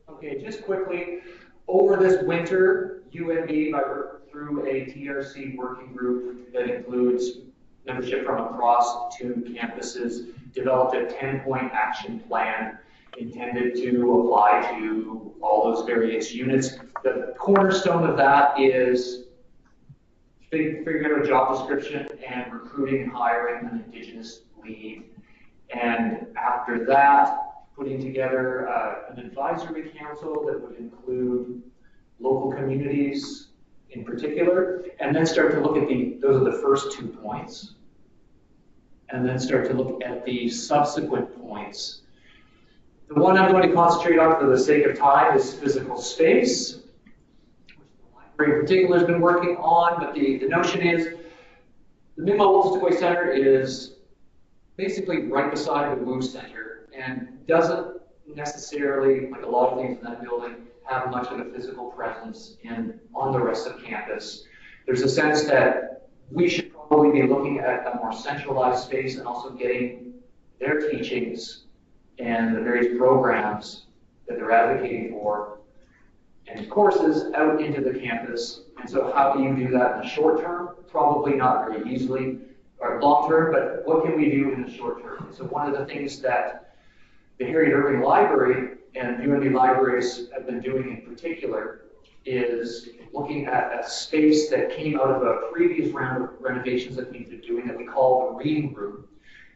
Okay, just quickly, over this winter, UNB, through a TRC working group that includes membership from across 2 campuses, developed a 10-point action plan intended to apply to all those various units. The cornerstone of that is figuring out a job description and recruiting and hiring an Indigenous lead. And after that, putting together an advisory council that would include local communities in particular, and then start to look at those are the first 2 points, and then start to look at the subsequent points. The one I'm going to concentrate on for the sake of time is physical space, which the library in particular has been working on, but the notion is the Mi'kmaq Center is basically right beside the WU Center and doesn't necessarily, like a lot of things in that building, have much of a physical presence on the rest of campus. There's a sense that we should probably be looking at a more centralized space and also getting their teachings and the various programs that they're advocating for and courses out into the campus. And so how do you do that in the short term? Probably not very easily, or long term, but what can we do in the short term? So one of the things that the Harriet Irving Library and UNB libraries have been doing in particular is looking at a space that came out of a previous round of renovations that we've been doing that we call the reading room.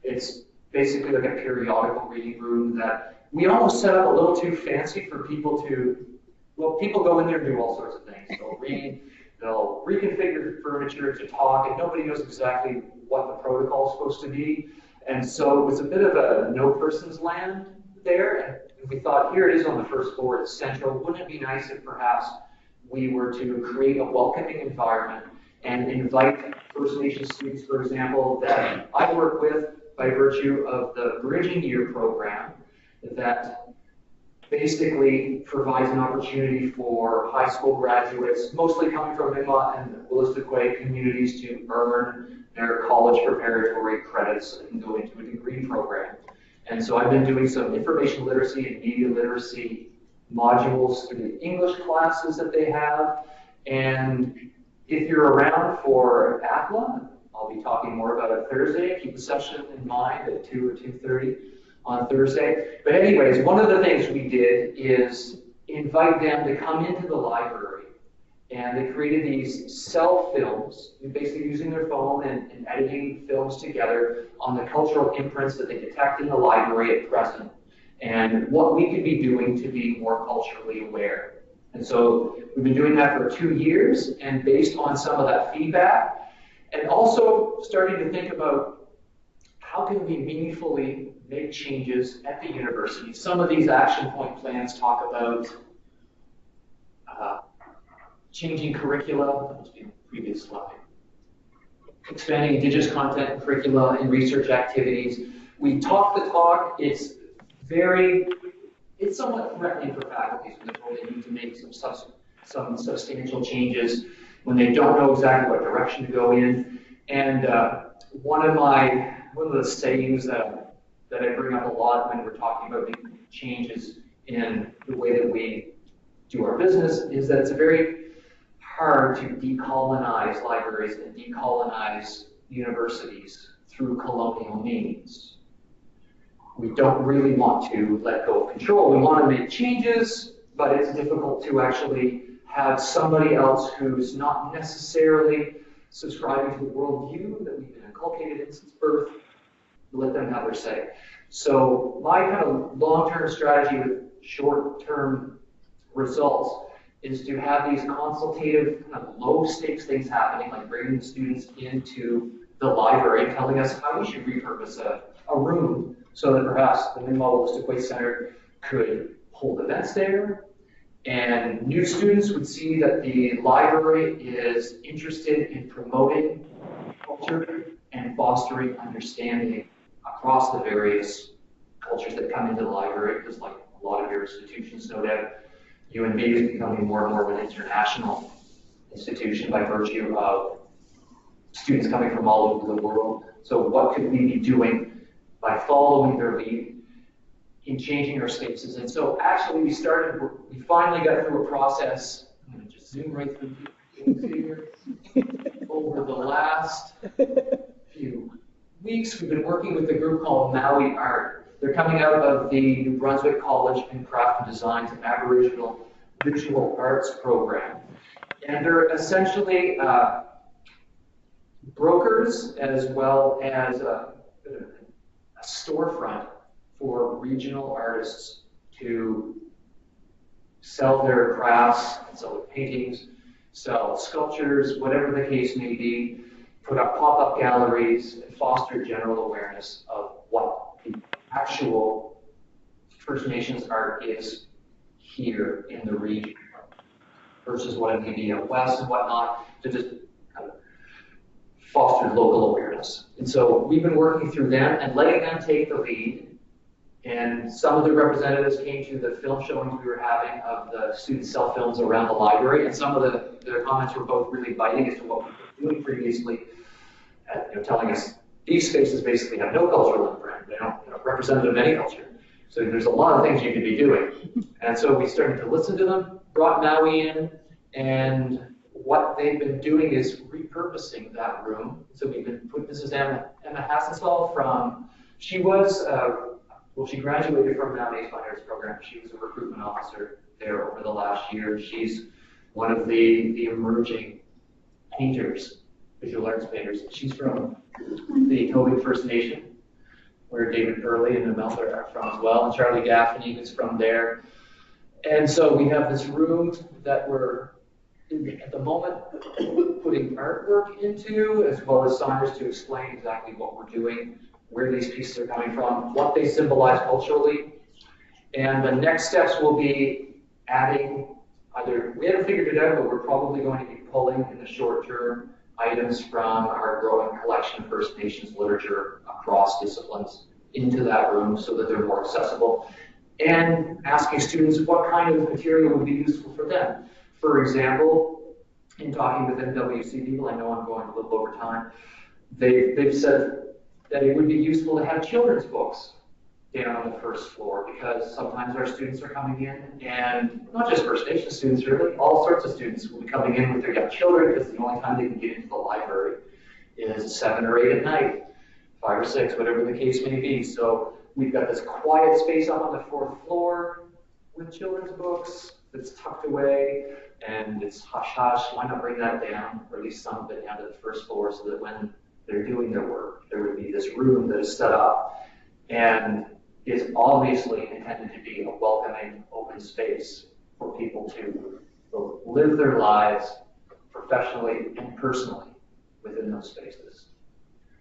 It's basically like a periodical reading room that we almost set up a little too fancy for people to, well, people go in there and do all sorts of things. They'll read, they'll reconfigure furniture to talk, and nobody knows exactly what the protocol is supposed to be. And so it was a bit of a no person's land there, and we thought, here it is on the first floor, it's central. Wouldn't it be nice if perhaps we were to create a welcoming environment and invite First Nations students, for example, that I work with by virtue of the Bridging Year program that basically provides an opportunity for high school graduates, mostly coming from Mi'kmaq and Wolastoqey communities, to earn their college preparatory credits and go into a degree program. And so I've been doing some information literacy and media literacy modules through the English classes that they have. And if you're around for APLA, I'll be talking more about it Thursday. Keep the session in mind at 2 or 2:30 on Thursday. But anyways, one of the things we did is invite them to come into the library. And they created these cell films, basically using their phone and editing films together on the cultural imprints that they detect in the library at present, and what we could be doing to be more culturally aware. And so we've been doing that for 2 years, and based on some of that feedback, and also starting to think about how can we meaningfully make changes at the university. Some of these action point plans talk about changing curricula, that must be the previous slide, expanding Indigenous content and curricula and research activities. We talk the talk. It's somewhat threatening for faculty when they need to make some substantial changes when they don't know exactly what direction to go in. And one of the sayings that I bring up a lot when we're talking about making changes in the way that we do our business is that it's very hard to decolonize libraries and decolonize universities through colonial means. We don't really want to let go of control. We want to make changes, but it's difficult to actually have somebody else who's not necessarily subscribing to the worldview that we've been inculcated in since birth, let them have their say. So my kind of long-term strategy with short-term results is to have these consultative, kind of low-stakes things happening, like bringing the students into the library and telling us how we should repurpose a room so that perhaps the Mi'kmaq Center could hold events there, and new students would see that the library is interested in promoting culture and fostering understanding across the various cultures that come into the library, because like a lot of your institutions, no doubt, UNB is becoming more and more of an international institution by virtue of students coming from all over the world. So what could we be doing by following their lead in changing our spaces. And so actually we finally got through a process. I'm going to just zoom right through things here. Over the last few weeks, we've been working with a group called Maui Art. They're coming out of the New Brunswick College in Craft and Design's Aboriginal Visual Arts program. And they're essentially brokers as well as a storefront for regional artists to sell their crafts, sell their paintings, sell sculptures, whatever the case may be, put up pop-up galleries, and foster general awareness of what the actual First Nations art is here in the region versus what it may be out west and whatnot, to just kind of foster local awareness. And so we've been working through them and letting them take the lead. And some of the representatives came to the film showings we were having of the student self-films around the library, and some of their comments were both really biting as to what we were doing previously, telling us these spaces basically have no cultural imprint. They don't represent any culture. So there's a lot of things you could be doing. And so we started to listen to them, brought Maui in, and what they've been doing is repurposing that room. So we've been putting, this is Emma Hassensall from, she was, she graduated from the Fine Arts program. She was a recruitment officer there over the last year. She's one of the emerging painters, visual arts painters. She's from the Hoogen First Nation, where David Purley and the Millar are from as well, and Charlie Gaffney is from there. And so we have this room that we're, at the moment, putting artwork into, as well as signage to explain exactly what we're doing, where these pieces are coming from, what they symbolize culturally. And the next steps will be adding, we haven't figured it out, but we're probably going to be pulling in the short term items from our growing collection of First Nations literature across disciplines into that room so that they're more accessible, and asking students what kind of material would be useful for them. For example, in talking with NWC people, I know I'm going a little over time, they've said that it would be useful to have children's books down on the first floor, because sometimes our students are coming in, and not just First Nation students really, all sorts of students will be coming in with their young children, because the only time they can get into the library is 7 or 8 at night, 5 or 6, whatever the case may be. So we've got this quiet space up on the 4th floor with children's books that's tucked away, and it's hush-hush. Why not bring that down, or at least some of it down to the first floor, so that when they're doing their work, there would be this room that is set up and is obviously intended to be a welcoming, open space for people to live their lives professionally and personally within those spaces.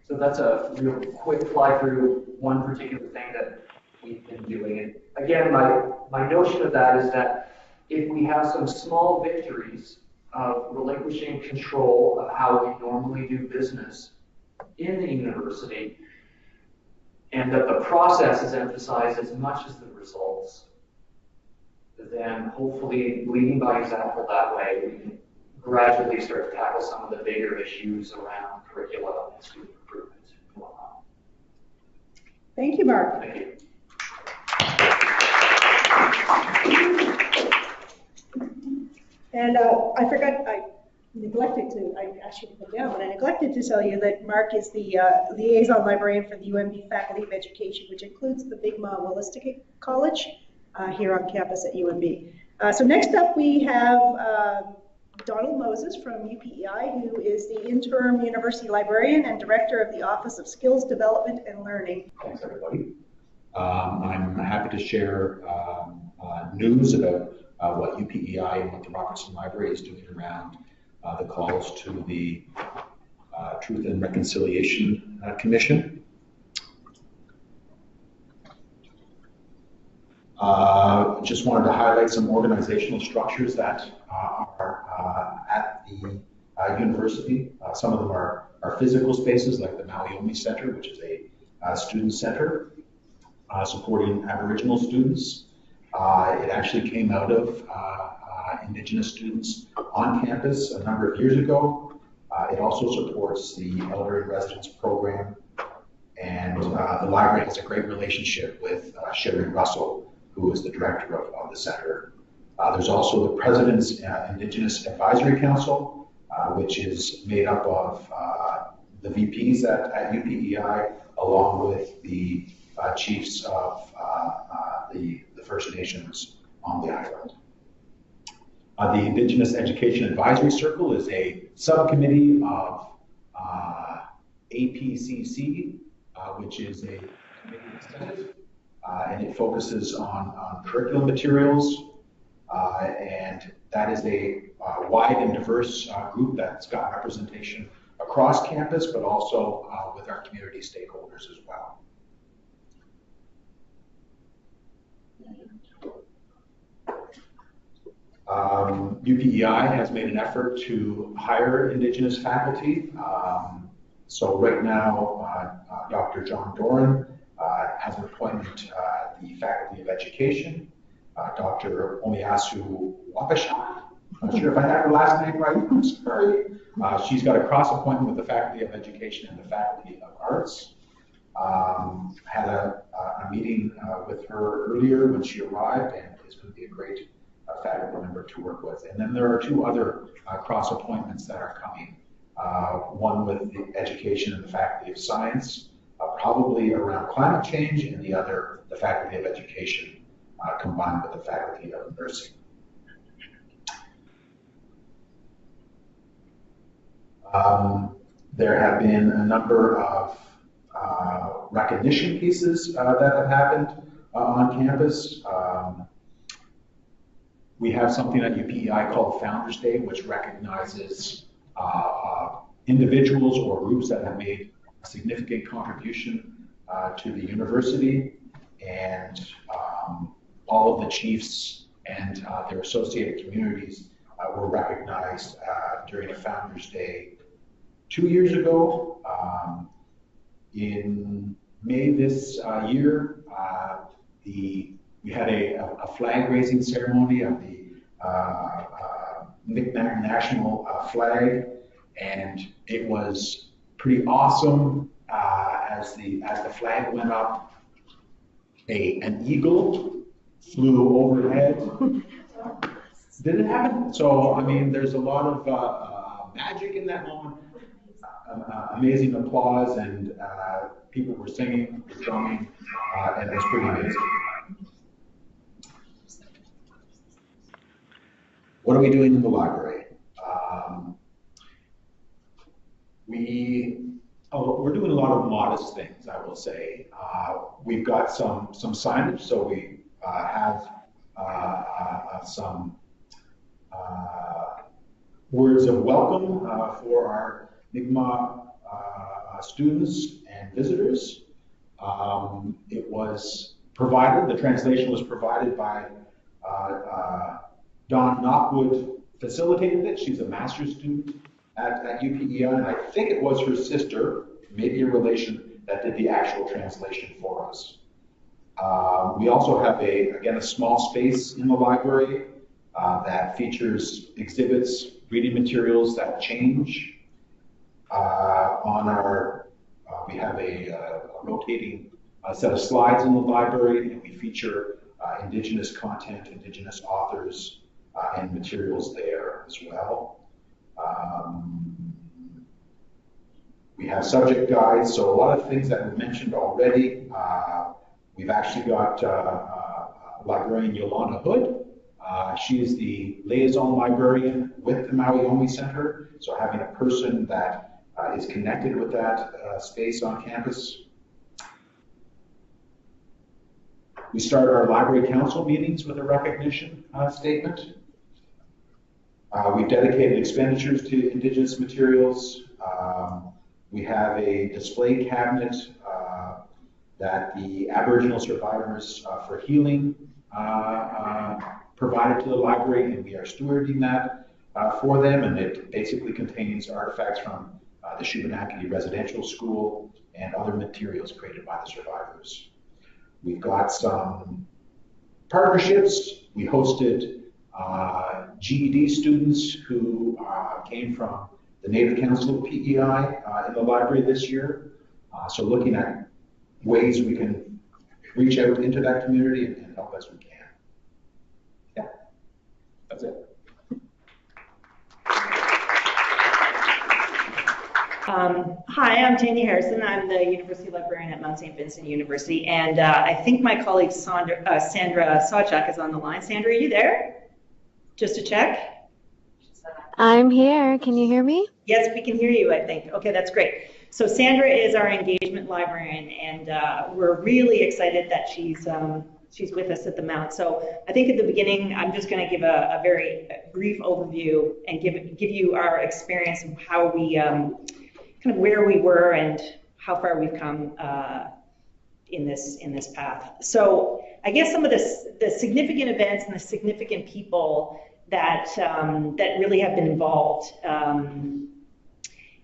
So that's a real quick fly through one particular thing that we've been doing. And again, my notion of that is that if we have some small victories of relinquishing control of how we normally do business in the university, and that the process is emphasized as much as the results, then hopefully leading by example that way, we can gradually start to tackle some of the bigger issues around curriculum and student improvement and whatnot. Thank you, Marc. Thank you. And I asked you to come down, but I neglected to tell you that Marc is the Liaison Librarian for the UNB Faculty of Education, which includes the Mi'kmaq Willistic College here on campus at UNB. So next up we have Donald Moses from UPEI, who is the Interim University Librarian and Director of the Office of Skills Development and Learning. Thanks, everybody. I'm happy to share news about what UPEI and what the Robertson Library is doing around the calls to the Truth and Reconciliation Commission. Just wanted to highlight some organizational structures that are at the university. Some of them are physical spaces, like the Maui Center, which is a student center supporting Aboriginal students. It actually came out of Indigenous students on campus a number of years ago. It also supports the Elder in Residence program, and the library has a great relationship with Sherry Russell, who is the director of the center. There's also the President's Indigenous Advisory Council, which is made up of the VPs at UPEI, along with the chiefs of the First Nations on the island. The Indigenous Education Advisory Circle is a subcommittee of APCC, which is a committee of the Senate, and it focuses on curriculum materials, and that is a wide and diverse group that's got representation across campus, but also with our community stakeholders as well. UPEI has made an effort to hire Indigenous faculty. So right now, Dr. John Doran has an appointment at the Faculty of Education. Dr. Omiyasu Wakasha, I'm not sure if I have her last name right, I'm sorry. She's got a cross appointment with the Faculty of Education and the Faculty of Arts. Had a meeting with her earlier when she arrived, and is going to be a great faculty member to work with. And then there are two other cross appointments that are coming. One with the Education and the Faculty of Science, probably around climate change, and the other, the Faculty of Education, combined with the Faculty of Nursing. There have been a number of recognition pieces that have happened on campus. We have something at UPEI called Founders Day, which recognizes individuals or groups that have made a significant contribution to the university, and all of the chiefs and their associated communities were recognized during a Founders Day 2 years ago. In May this year, we had a flag raising ceremony of the Micmac national flag, and it was pretty awesome. As the flag went up, an eagle flew overhead. Did it happen? So I mean, there's a lot of magic in that moment. Amazing applause, and people were singing, drumming, and it was pretty amazing. What are we doing in the library? We're doing a lot of modest things, I will say. We've got some signage, so we have some words of welcome for our Mi'kmaq students and visitors. It was provided, the translation was provided by Dawn Knockwood, facilitated it. She's a master's student at UPEI, and I think it was her sister, maybe a relation, that did the actual translation for us. We also have again, a small space in the library that features exhibits, reading materials that change. We have a rotating set of slides in the library, and we feature Indigenous content, Indigenous authors, and materials there as well. We have subject guides, so a lot of things that were mentioned already. We've actually got librarian Yolanda Hood. She is the liaison librarian with the Maui Center, so having a person that is connected with that space on campus. We start our library council meetings with a recognition statement. We've dedicated expenditures to Indigenous materials. We have a display cabinet that the Aboriginal survivors for healing provided to the library, and we are stewarding that for them, and it basically contains artifacts from the Shubenacadie Residential School and other materials created by the survivors. We've got some partnerships. We hosted GED students who came from the Native Council of PEI in the library this year. So looking at ways we can reach out into that community and help as we can. Yeah, that's it. Hi, I'm Tanja Harrison. I'm the University Librarian at Mount St. Vincent University, and I think my colleague Sandra Sawchuk is on the line. Sandra, are you there? Just to check. I'm here. Can you hear me? Yes, we can hear you, I think. Okay, that's great. So Sandra is our engagement librarian, and we're really excited that she's with us at the Mount. So I think at the beginning, I'm just going to give a very brief overview and give you our experience of how we kind of where we were and how far we've come in this path. So I guess some of the significant events and the significant people that really have been involved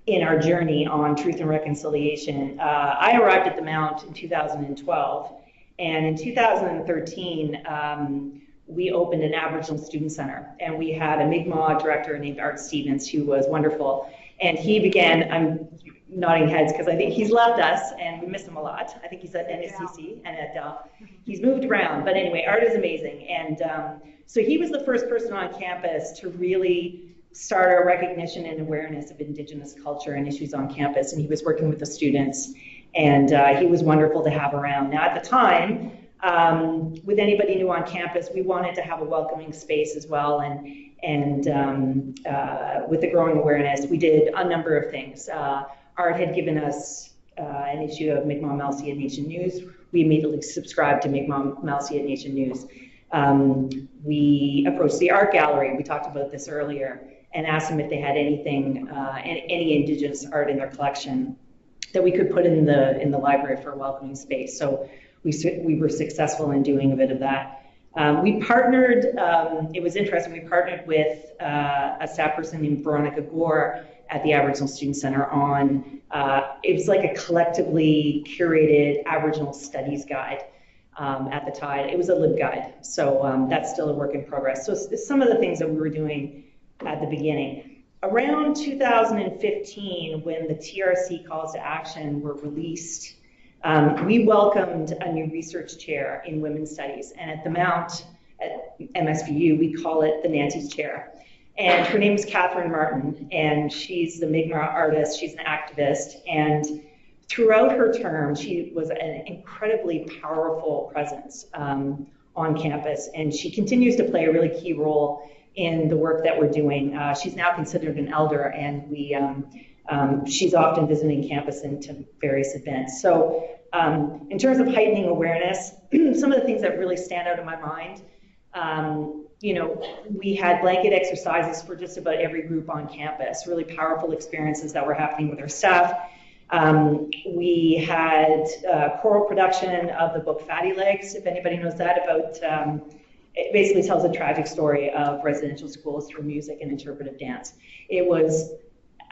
in our journey on truth and reconciliation. I arrived at the Mount in 2012, and in 2013, we opened an Aboriginal Student Center, and we had a Mi'kmaq director named Art Stevens, who was wonderful. And he began, I'm nodding heads because I think he's left us and we miss him a lot. I think he's at NSCC and at he's moved around. But anyway, Art is amazing. And so he was the first person on campus to really start our recognition and awareness of Indigenous culture and issues on campus. And he was working with the students, and he was wonderful to have around. Now at the time, with anybody new on campus, we wanted to have a welcoming space as well. And with the growing awareness, we did a number of things. Art had given us an issue of Mi'kmaq Malseat Nation News. We immediately subscribed to Mi'kmaq Malseat Nation News. We approached the art gallery, we talked about this earlier, and asked them if they had anything, any Indigenous art in their collection that we could put in the library for a welcoming space. So we were successful in doing a bit of that. We partnered, it was interesting, we partnered with a staff person named Veronica Gore at the Aboriginal Student Center on, it was like a collectively curated Aboriginal studies guide at the time. It was a LibGuide, so that's still a work in progress. So some of the things that we were doing at the beginning. Around 2015, when the TRC calls to action were released, we welcomed a new research chair in women's studies, and at the Mount, at MSVU, we call it the Nancy's Chair. And her name is Catherine Martin, and she's the Mi'kmaq artist, she's an activist, and throughout her term, she was an incredibly powerful presence on campus, and she continues to play a really key role in the work that we're doing. She's now considered an elder, and she's often visiting campus into various events. So in terms of heightening awareness, some of the things that really stand out in my mind, we had blanket exercises for just about every group on campus, really powerful experiences that were happening with our staff. We had choral production of the book Fatty Legs, if anybody knows that, about, it basically tells a tragic story of residential schools through music and interpretive dance. It was,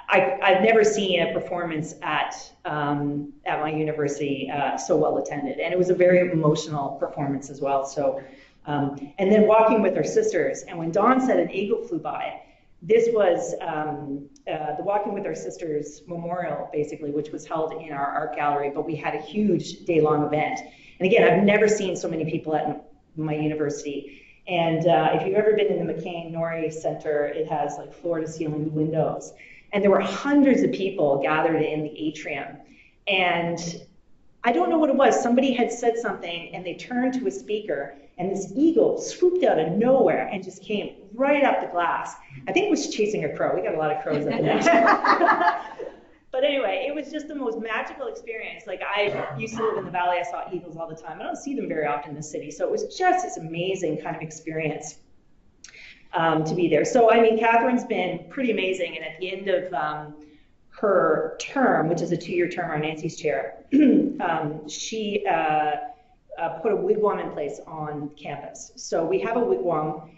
I've never seen a performance at my university so well attended, and it was a very emotional performance as well. So, and then walking with our sisters, and when Dawn said an eagle flew by, this was the Walking with Our Sisters memorial, basically, which was held in our art gallery, but we had a huge day-long event. And again, I've never seen so many people at my university. And if you've ever been in the McCain-Norrie Center, it has like floor-to-ceiling windows. And there were hundreds of people gathered in the atrium. And I don't know what it was. Somebody had said something, and they turned to a speaker, and this eagle swooped out of nowhere and just came right up the glass. I think it was chasing a crow. We got a lot of crows up in there. But anyway, it was just the most magical experience. Like, I used to live in the valley. I saw eagles all the time. I don't see them very often in the city. So it was just this amazing kind of experience to be there. So, I mean, Catherine's been pretty amazing. And at the end of her term, which is a 2-year term on Nancy's chair, she put a wigwam in place on campus. So we have a wigwam.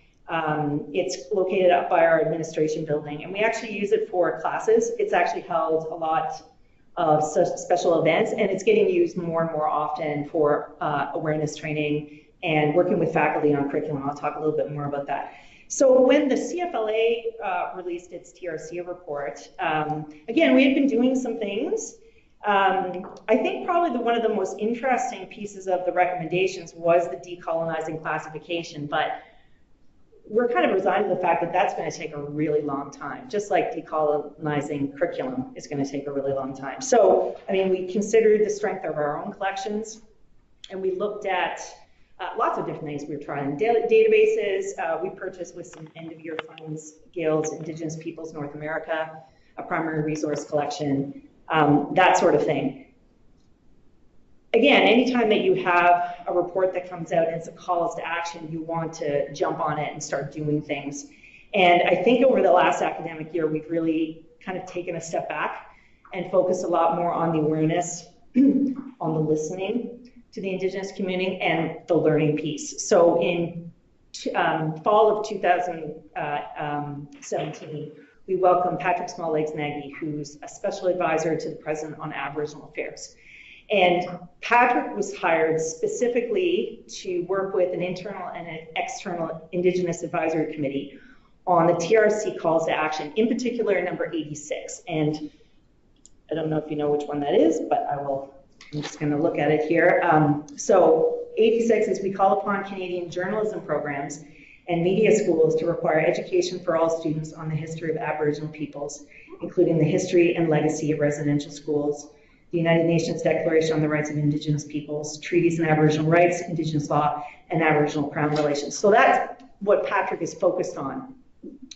It's located up by our administration building, and we actually use it for classes. It's actually held a lot of such special events, and it's getting used more and more often for awareness training and working with faculty on curriculum. I'll talk a little bit more about that. So when the CFLA released its TRC report, again, we had been doing some things I think probably one of the most interesting pieces of the recommendations was the decolonizing classification, but we're kind of resigned to the fact that that's going to take a really long time, just like decolonizing curriculum is going to take a really long time. So, I mean, we considered the strength of our own collections, and we looked at lots of different things. We were trying databases. We purchased with some end-of-year funds, Gale's Indigenous Peoples North America, a primary resource collection, that sort of thing. Again, anytime that you have a report that comes out and it's a calls to action, you want to jump on it and start doing things. And I think over the last academic year, we've really kind of taken a step back and focused a lot more on the awareness, on the listening to the Indigenous community and the learning piece. So in fall of 2017, we welcomed Patrick Small-Legs-Nagy, who's a special advisor to the President on Aboriginal Affairs. And Patrick was hired specifically to work with an internal and an external Indigenous Advisory Committee on the TRC calls to action, in particular number 86. And I don't know if you know which one that is, but I'm just going to look at it here. So 86 is we call upon Canadian journalism programs and media schools to require education for all students on the history of Aboriginal peoples, including the history and legacy of residential schools, the United Nations Declaration on the Rights of Indigenous Peoples, treaties on Aboriginal rights, Indigenous law, and Aboriginal Crown relations. So that's what Patrick is focused on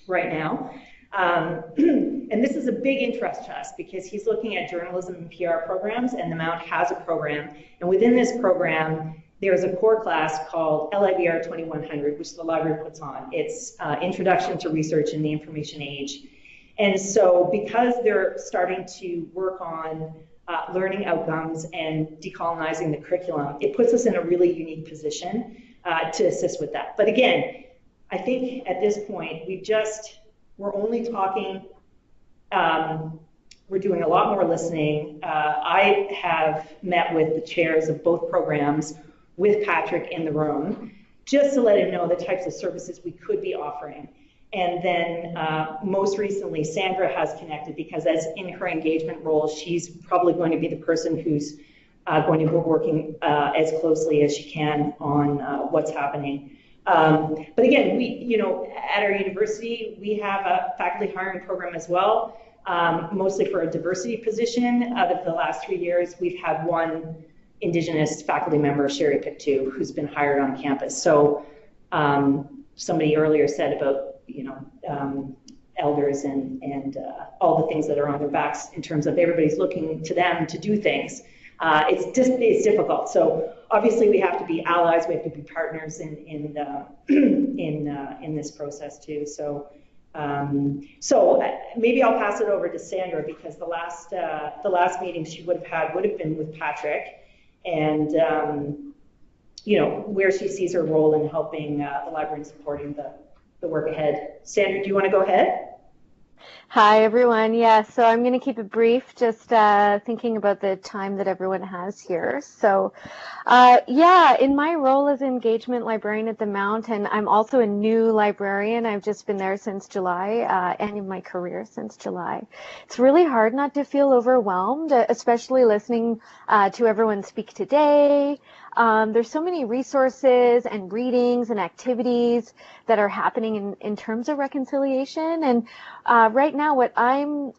right now. And this is a big interest to us because he's looking at journalism and PR programs, and the Mount has a program. And within this program, there's a core class called LIBR 2100, which the library puts on. It's Introduction to Research in the Information Age. And so because they're starting to work on learning outcomes and decolonizing the curriculum, it puts us in a really unique position to assist with that. But again, I think at this point, we're only talking, we're doing a lot more listening. I have met with the chairs of both programs with Patrick in the room, just to let him know the types of services we could be offering. And then most recently, Sandra has connected because as in her engagement role, she's probably going to be the person who's going to be working as closely as she can on what's happening. But again, at our university, we have a faculty hiring program as well, mostly for a diversity position. Out of the last 3 years, we've had one Indigenous faculty member, Sherry Pictou, who's been hired on campus. So somebody earlier said about elders and all the things that are on their backs in terms of everybody's looking to them to do things. It's difficult. So obviously we have to be allies, we have to be partners in this process too. So maybe I'll pass it over to Sandra because the last meeting she would have been with Patrick, and where she sees her role in helping the library and supporting the work ahead. Sandra, do you want to go ahead? Hi, everyone. Yeah, so I'm going to keep it brief, just thinking about the time that everyone has here. So, in my role as engagement librarian at the Mount, and I'm also a new librarian. I've just been there since July, and in my career since July. It's really hard not to feel overwhelmed, especially listening to everyone speak today. There's so many resources and readings and activities that are happening in terms of reconciliation. And right now what I'm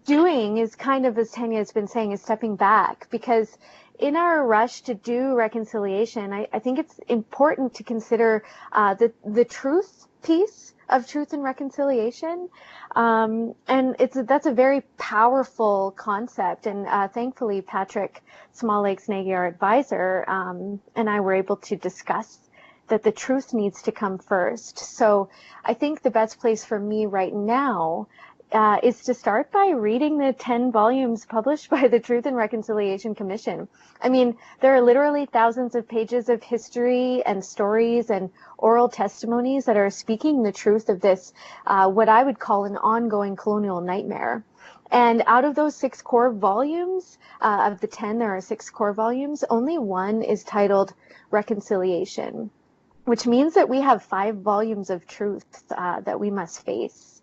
doing is kind of, as Tanja has been saying, is stepping back, because in our rush to do reconciliation, I think it's important to consider the truth piece of truth and reconciliation. And that's a very powerful concept. And thankfully, Patrick Small-Legs-Nagy, our advisor, and I were able to discuss that the truth needs to come first. So I think the best place for me right now is to start by reading the 10 volumes published by the Truth and Reconciliation Commission. I mean, there are literally thousands of pages of history and stories and oral testimonies that are speaking the truth of this, what I would call an ongoing colonial nightmare. And out of those 6 core volumes, of the 10, there are 6 core volumes, only one is titled Reconciliation, which means that we have 5 volumes of truth that we must face.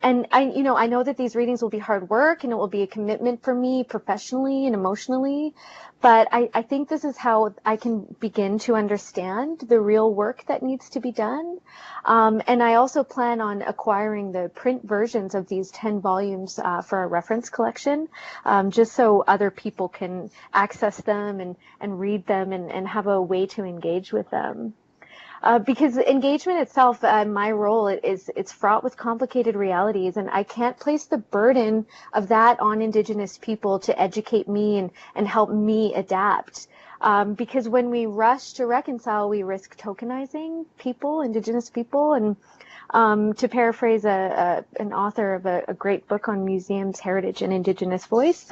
I know that these readings will be hard work and it will be a commitment for me professionally and emotionally, but I think this is how I can begin to understand the real work that needs to be done. And I also plan on acquiring the print versions of these 10 volumes for a reference collection, just so other people can access them and read them and have a way to engage with them. Because engagement itself, my role it's fraught with complicated realities, and I can't place the burden of that on Indigenous people to educate me and help me adapt. Because when we rush to reconcile, we risk tokenizing people, Indigenous people, and to paraphrase an author of a great book on museums, heritage, and Indigenous voice,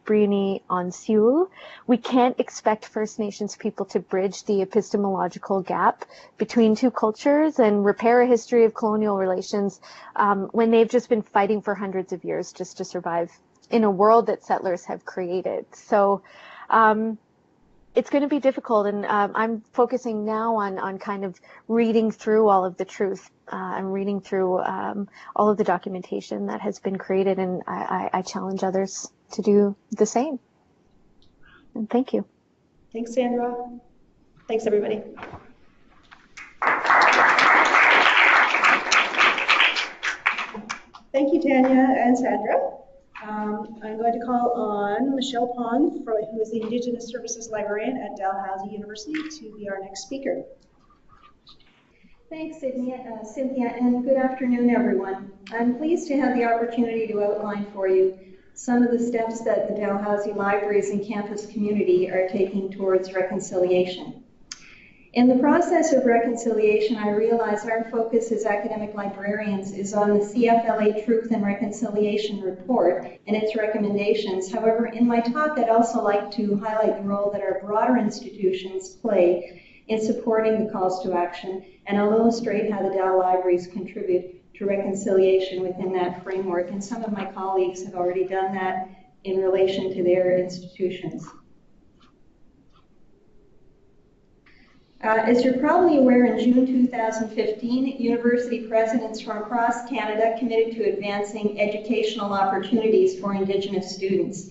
Briony on Seul, we can't expect First Nations people to bridge the epistemological gap between two cultures and repair a history of colonial relations when they've just been fighting for hundreds of years just to survive in a world that settlers have created. So it's going to be difficult, and I'm focusing now on kind of reading through all of the truth. I'm reading through all of the documentation that has been created, and I challenge others to do the same. And thank you. Thanks, Sandra. Thanks, everybody. Thank you, Tanja and Sandra. I'm going to call on Michelle Paon, who is the Indigenous Services Librarian at Dalhousie University, to be our next speaker. Thanks, Cynthia, and good afternoon, everyone. I'm pleased to have the opportunity to outline for you some of the steps that the Dalhousie Libraries and campus community are taking towards reconciliation. In the process of reconciliation, I realize our focus as academic librarians is on the CFLA Truth and Reconciliation Report and its recommendations. However, in my talk, I'd also like to highlight the role that our broader institutions play in supporting the calls to action, and I'll illustrate how the Dal Libraries contribute to reconciliation within that framework. And some of my colleagues have already done that in relation to their institutions. As you're probably aware, in June 2015, university presidents from across Canada committed to advancing educational opportunities for Indigenous students.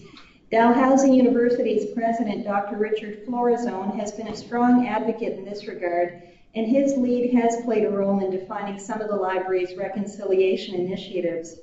Dalhousie University's president, Dr. Richard Florazone, has been a strong advocate in this regard, and his lead has played a role in defining some of the library's reconciliation initiatives.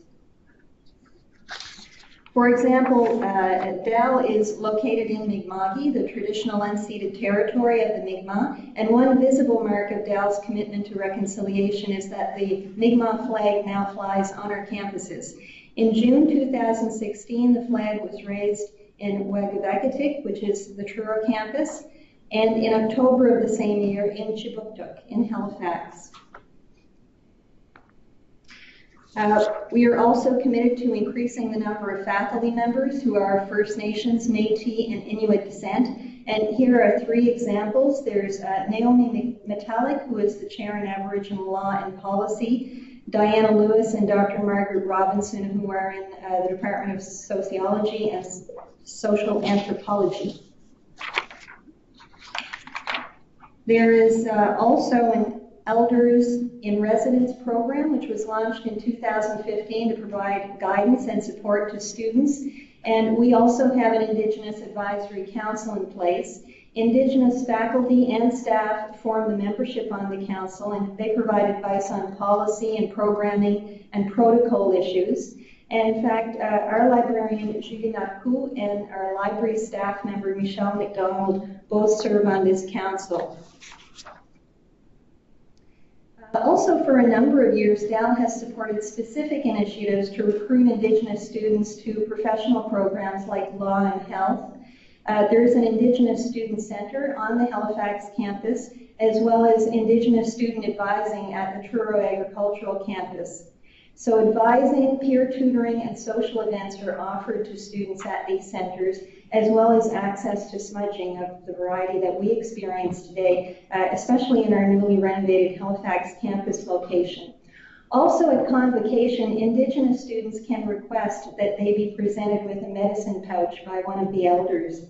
For example, Dal is located in Mi'kma'ki, the traditional unceded territory of the Mi'kmaq, and one visible mark of Dal's commitment to reconciliation is that the Mi'kmaq flag now flies on our campuses. In June 2016, the flag was raised in Waguvagatik, which is the Truro campus, and in October of the same year in Chibuktuk in Halifax. We are also committed to increasing the number of faculty members who are First Nations, Métis, and Inuit descent. And here are three examples. There's Naomi Metallic, who is the Chair in Aboriginal Law and Policy, Diana Lewis and Dr. Margaret Robinson, who are in the Department of Sociology and Social Anthropology. There is also an Elders in Residence program, which was launched in 2015 to provide guidance and support to students. And we also have an Indigenous Advisory Council in place. Indigenous faculty and staff form the membership on the council, and they provide advice on policy and programming and protocol issues. And in fact, our librarian, Julie Naku, and our library staff member, Michelle McDonald, both serve on this council. Also, for a number of years, Dal has supported specific initiatives to recruit Indigenous students to professional programs like law and health. There's an Indigenous Student Center on the Halifax campus, as well as Indigenous student advising at the Truro Agricultural campus. So advising, peer tutoring, and social events are offered to students at these centers, as well as access to smudging of the variety that we experience today, especially in our newly renovated Halifax campus location. Also at convocation, Indigenous students can request that they be presented with a medicine pouch by one of the elders.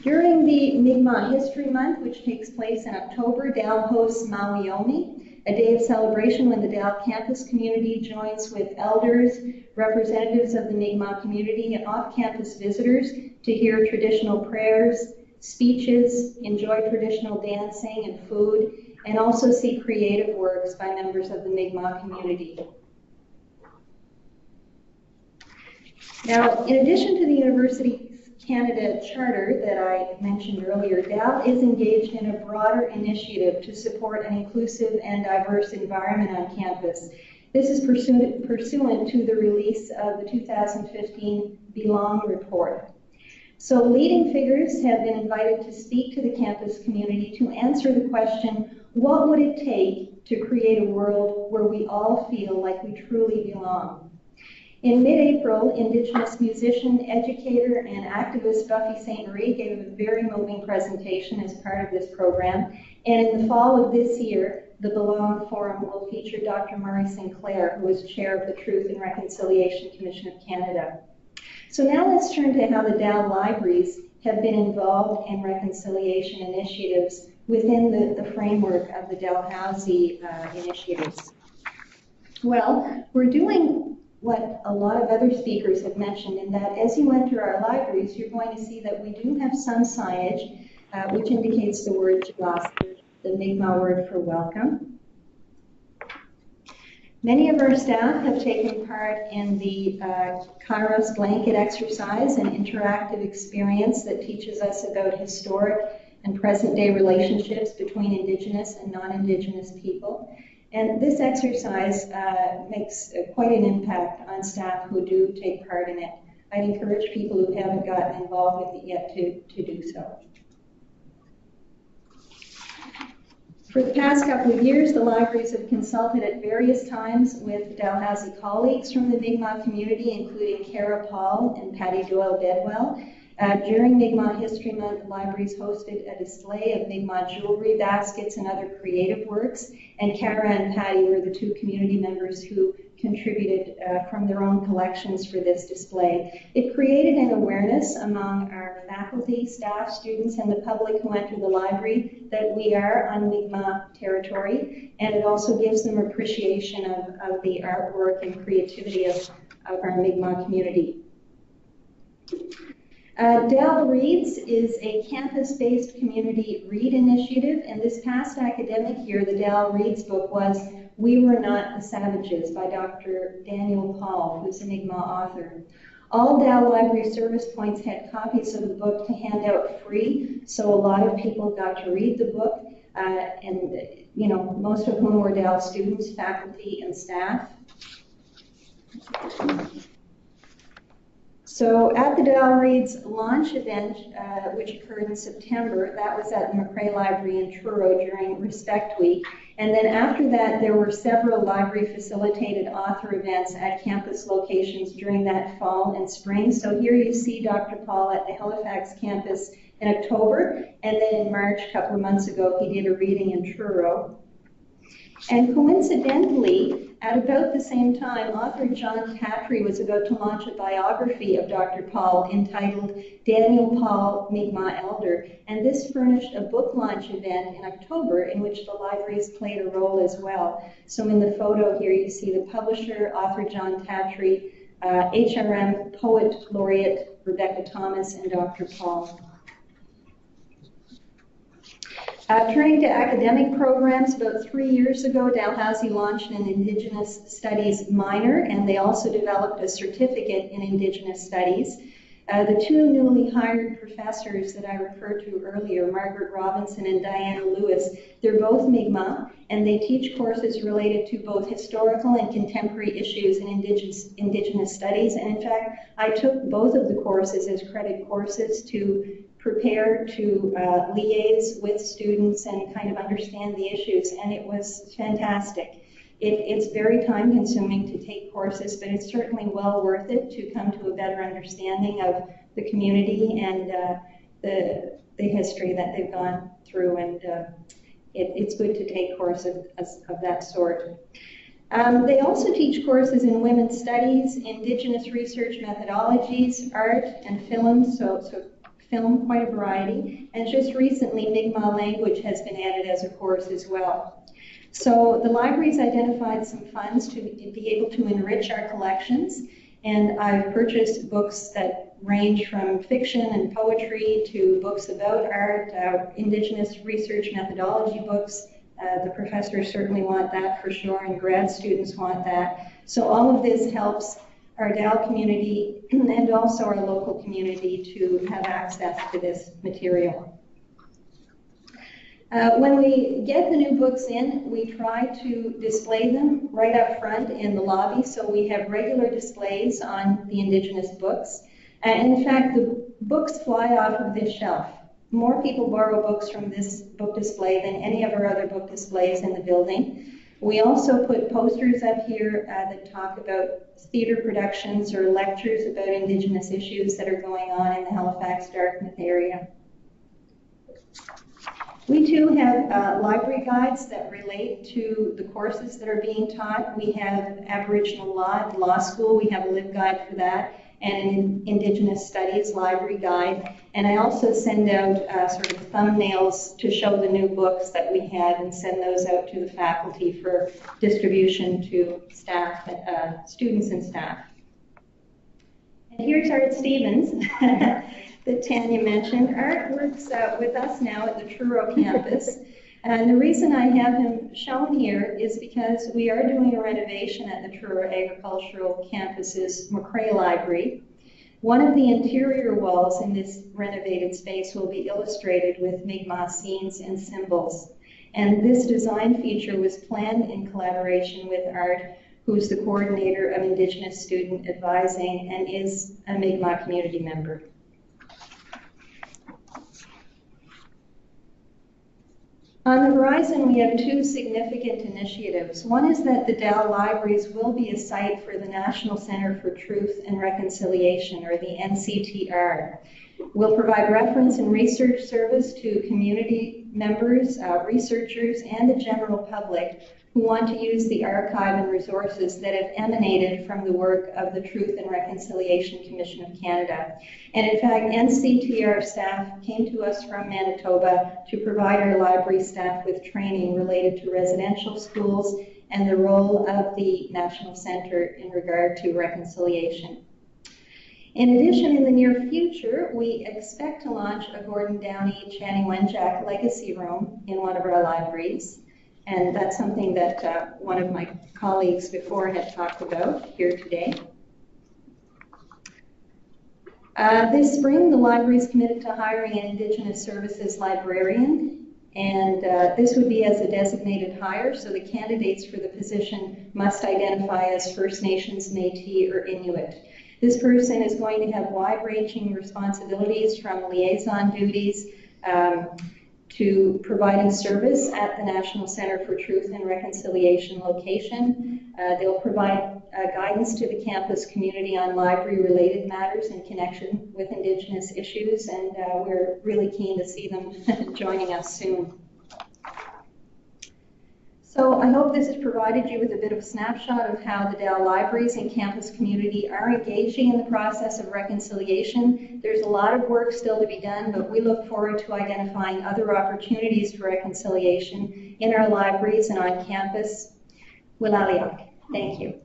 During the Mi'kmaq History Month, which takes place in October, Dal hosts Mawiomi. a day of celebration when the Dal campus community joins with elders, representatives of the Mi'kmaq community, and off-campus visitors to hear traditional prayers, speeches, enjoy traditional dancing and food, and also see creative works by members of the Mi'kmaq community. Now, in addition to the University Canada Charter that I mentioned earlier, Dal is engaged in a broader initiative to support an inclusive and diverse environment on campus. This is pursuant to the release of the 2015 Belong Report. So leading figures have been invited to speak to the campus community to answer the question, what would it take to create a world where we all feel like we truly belong? In mid-April, Indigenous musician, educator, and activist Buffy St. Marie gave a very moving presentation as part of this program. And in the fall of this year, the Belong Forum will feature Dr. Murray Sinclair, who is chair of the Truth and Reconciliation Commission of Canada. So now let's turn to how the Dal libraries have been involved in reconciliation initiatives within the framework of the Dalhousie initiatives. Well, we're doing what a lot of other speakers have mentioned, in that as you enter our libraries, you're going to see that we do have some signage which indicates the word Jilasa, the Mi'kmaq word for welcome. Many of our staff have taken part in the Kairos blanket exercise, an interactive experience that teaches us about historic and present-day relationships between Indigenous and non-Indigenous people. And this exercise makes quite an impact on staff who do take part in it. I'd encourage people who haven't gotten involved with it yet to do so. For the past couple of years, the libraries have consulted at various times with Dalhousie colleagues from the Mi'kmaq community, including Cara Paul and Patty Doyle Bedwell. During Mi'kmaq History Month, the libraries hosted a display of Mi'kmaq jewelry, baskets, and other creative works, and Cara and Patty were the two community members who contributed from their own collections for this display. It created an awareness among our faculty, staff, students, and the public who enter the library that we are on Mi'kmaq territory, and it also gives them appreciation of the artwork and creativity of our Mi'kmaq community. Dal Reads is a campus-based community read initiative, and this past academic year, the Dal Reads book was We Were Not the Savages by Dr. Daniel Paul, who's a Mi'kmaq author. All Dal Library service points had copies of the book to hand out free, so a lot of people got to read the book, and you know, most of whom were Dal students, faculty, and staff. So at the Dal Reads launch event, which occurred in September, that was at the McRae Library in Truro during Respect Week. And then after that, there were several library-facilitated author events at campus locations during that fall and spring. So here you see Dr. Paul at the Halifax campus in October, and then in March, a couple of months ago, he did a reading in Truro. And coincidentally, at about the same time, author John Tatry was about to launch a biography of Dr. Paul entitled Daniel Paul, Mi'kmaq Elder, and this furnished a book launch event in October in which the libraries played a role as well. So in the photo here you see the publisher, author John Tatry, HRM Poet Laureate Rebecca Thomas, and Dr. Paul. Turning to academic programs, about 3 years ago, Dalhousie launched an Indigenous Studies minor, and they also developed a certificate in Indigenous Studies. The two newly hired professors that I referred to earlier, Margaret Robinson and Diana Lewis, they're both Mi'kmaq, and they teach courses related to both historical and contemporary issues in Indigenous Studies. And in fact, I took both of the courses as credit courses to prepare to liaise with students and kind of understand the issues, and it was fantastic. It's very time consuming to take courses, but it's certainly well worth it to come to a better understanding of the community and the history that they've gone through, and it's good to take courses of that sort. They also teach courses in women's studies, Indigenous research methodologies, art, and film, so film, quite a variety, and just recently Mi'kmaq language has been added as a course as well. So the library's identified some funds to be able to enrich our collections, and I've purchased books that range from fiction and poetry to books about art, Indigenous research methodology books. The professors certainly want that for sure, and grad students want that. So all of this helps our Dal community and also our local community to have access to this material. When we get the new books in, we try to display them right up front in the lobby, so we have regular displays on the Indigenous books. And in fact, the books fly off of this shelf. More people borrow books from this book display than any of our other book displays in the building. We also put posters up here that talk about theater productions or lectures about Indigenous issues that are going on in the Halifax Dartmouth area. We too have library guides that relate to the courses that are being taught. We have Aboriginal law at the law school. We have a LibGuide for that, and an Indigenous Studies library guide. And I also send out sort of thumbnails to show the new books that we have and send those out to the faculty for distribution to staff, students and staff. And here's Art Stevens that Tanja mentioned. Art works with us now at the Truro campus. And the reason I have him shown here is because we are doing a renovation at the Truro Agricultural Campus's McCrae Library. One of the interior walls in this renovated space will be illustrated with Mi'kmaq scenes and symbols. And this design feature was planned in collaboration with Art, who's the coordinator of Indigenous Student Advising and is a Mi'kmaq community member. On the horizon, we have two significant initiatives. One is that the Dal Libraries will be a site for the National Center for Truth and Reconciliation, or the NCTR. We'll provide reference and research service to community members, researchers, and the general public who want to use the archive and resources that have emanated from the work of the Truth and Reconciliation Commission of Canada. And in fact, NCTR staff came to us from Manitoba to provide our library staff with training related to residential schools and the role of the National Centre in regard to reconciliation. In addition, in the near future, we expect to launch a Gordon Downey Channing Wenjack Legacy Room in one of our libraries. And that's something that one of my colleagues before had talked about here today. This spring, the library is committed to hiring an Indigenous Services librarian, and this would be as a designated hire, so the candidates for the position must identify as First Nations, Métis, or Inuit. This person is going to have wide-ranging responsibilities from liaison duties to providing service at the National Center for Truth and Reconciliation location. They'll provide guidance to the campus community on library-related matters in connection with Indigenous issues, and we're really keen to see them joining us soon. So I hope this has provided you with a bit of a snapshot of how the Dal Libraries and campus community are engaging in the process of reconciliation. There's a lot of work still to be done, but we look forward to identifying other opportunities for reconciliation in our libraries and on campus. Wilaliak. Thank you.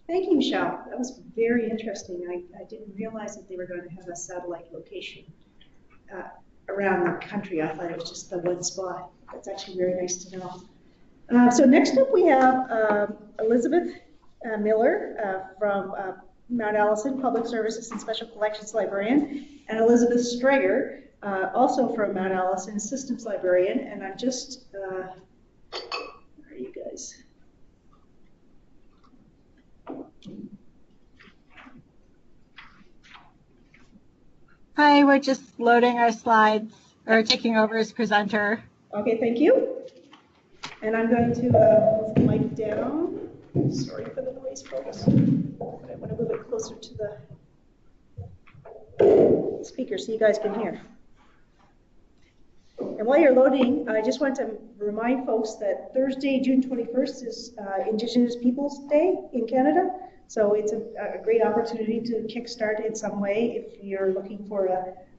Thank you, Michelle. That was very interesting. I didn't realize that they were going to have a satellite location around the country. I thought it was just the one spot. That's actually very nice to know. So next up we have Elizabeth Millar from Mount Allison Public Services and Special Collections Librarian, and Elizabeth Stregger, also from Mount Allison, Systems Librarian. And I'm just, where are you guys? Hi, we're just loading our slides, or taking over as presenter. Okay, thank you. And I'm going to move the mic down. Sorry for the noise, folks. But I want to move it closer to the speaker so you guys can hear. And while you're loading, I just want to remind folks that Thursday, June 21st is Indigenous Peoples Day in Canada. So it's a great opportunity to kickstart in some way if you're looking for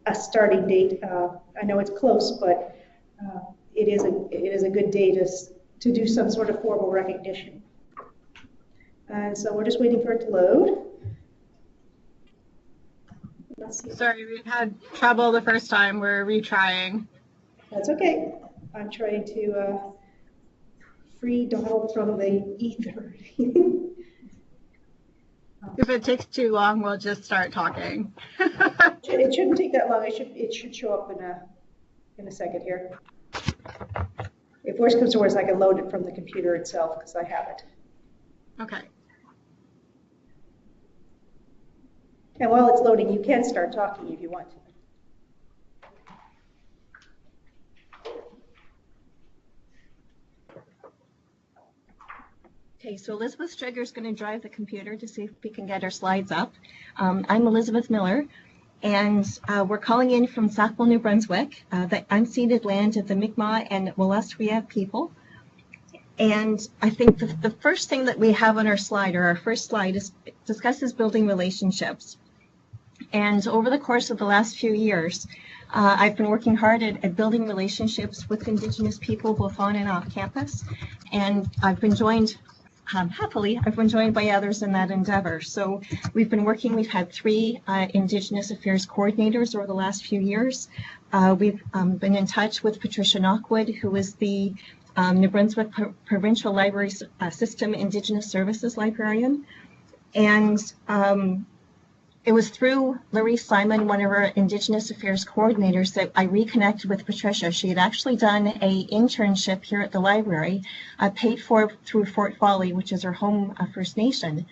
a starting date. I know it's close, but it is a good day to do some sort of formal recognition. And so we're just waiting for it to load. Let's see. Sorry, we had trouble the first time. We're retrying. That's okay. I'm trying to free Donald from the ether. If it takes too long, we'll just start talking. It shouldn't take that long. It should show up in a second here. If worse comes to worse, I can load it from the computer itself because I have it. Okay. And while it's loading, you can start talking if you want to. Okay, so Elizabeth Stregger is going to drive the computer to see if we can get our slides up. I'm Elizabeth Millar, and we're calling in from Sackville, New Brunswick, the unceded land of the Mi'kmaq and Wolastoqiyik people. And I think the first thing that we have on our slide, or our first slide, discusses building relationships. And over the course of the last few years, I've been working hard at building relationships with Indigenous people both on and off campus. And I've been joined, happily, I've been joined by others in that endeavor. So we've had 3 Indigenous Affairs coordinators over the last few years. We've been in touch with Patricia Knockwood, who is the New Brunswick Provincial Library System Indigenous Services Librarian. And it was through Larisse Simon, one of our Indigenous Affairs coordinators, that I reconnected with Patricia. She had actually done an internship here at the library, paid for through Fort Folly, which is her home First Nation.